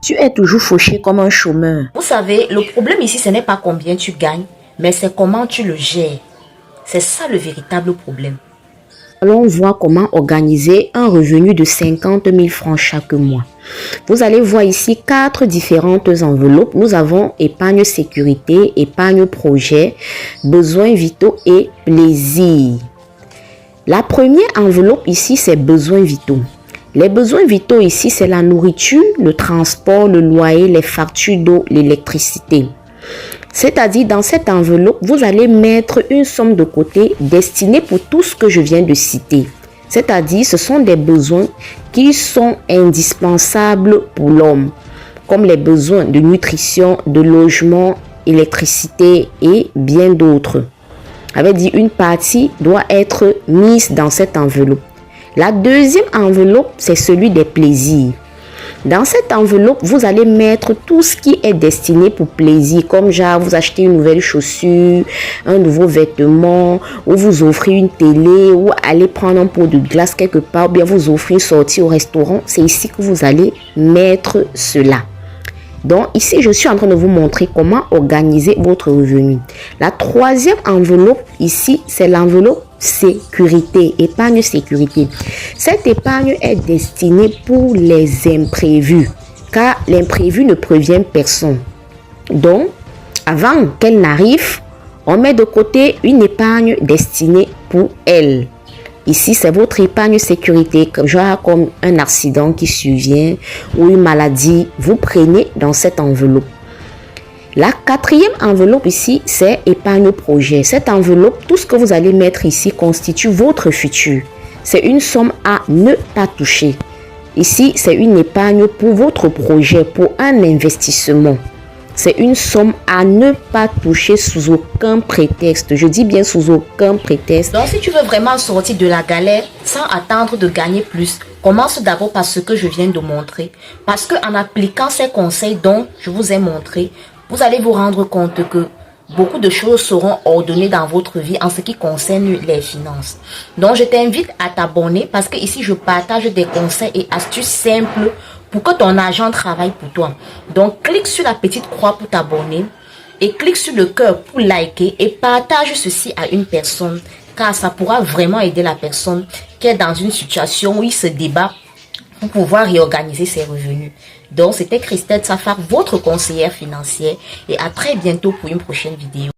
Tu es toujours fauché comme un chômeur. Vous savez, le problème ici, ce n'est pas combien tu gagnes, mais c'est comment tu le gères. C'est ça le véritable problème. Allons voir comment organiser un revenu de 50 000 francs chaque mois. Vous allez voir ici 4 différentes enveloppes. Nous avons épargne sécurité, épargne projet, besoins vitaux et plaisir. La première enveloppe ici, c'est besoins vitaux. Les besoins vitaux ici, c'est la nourriture, le transport, le loyer, les factures d'eau, l'électricité. C'est-à-dire, dans cette enveloppe, vous allez mettre une somme de côté destinée pour tout ce que je viens de citer. C'est-à-dire, ce sont des besoins qui sont indispensables pour l'homme, comme les besoins de nutrition, de logement, électricité et bien d'autres. Avait dit, une partie doit être mise dans cette enveloppe. La deuxième enveloppe, c'est celui des plaisirs. Dans cette enveloppe, vous allez mettre tout ce qui est destiné pour plaisir, comme genre vous achetez une nouvelle chaussure, un nouveau vêtement, ou vous offrez une télé, ou aller prendre un pot de glace quelque part, ou bien vous offrez une sortie au restaurant. C'est ici que vous allez mettre cela. Donc ici, je suis en train de vous montrer comment organiser votre revenu. La troisième enveloppe ici, c'est l'enveloppe sécurité, épargne sécurité. Cette épargne est destinée pour les imprévus, car l'imprévu ne prévient personne. Donc, avant qu'elle n'arrive, on met de côté une épargne destinée pour elle. Ici, c'est votre épargne sécurité, genre comme un accident qui survient ou une maladie. Vous prenez dans cette enveloppe. La quatrième enveloppe ici, c'est épargne projet. Cette enveloppe, tout ce que vous allez mettre ici constitue votre futur. C'est une somme à ne pas toucher. Ici, c'est une épargne pour votre projet, pour un investissement. C'est une somme à ne pas toucher sous aucun prétexte. Je dis bien sous aucun prétexte. Donc, si tu veux vraiment sortir de la galère sans attendre de gagner plus, commence d'abord par ce que je viens de montrer. Parce qu'en appliquant ces conseils dont je vous ai montré, vous allez vous rendre compte que beaucoup de choses seront ordonnées dans votre vie en ce qui concerne les finances. Donc, je t'invite à t'abonner parce que ici, je partage des conseils et astuces simples pour que ton argent travaille pour toi. Donc, clique sur la petite croix pour t'abonner et clique sur le cœur pour liker et partage ceci à une personne car ça pourra vraiment aider la personne qui est dans une situation où il se débat pour pouvoir réorganiser ses revenus. Donc, c'était Christelle Safar, votre conseillère financière et à très bientôt pour une prochaine vidéo.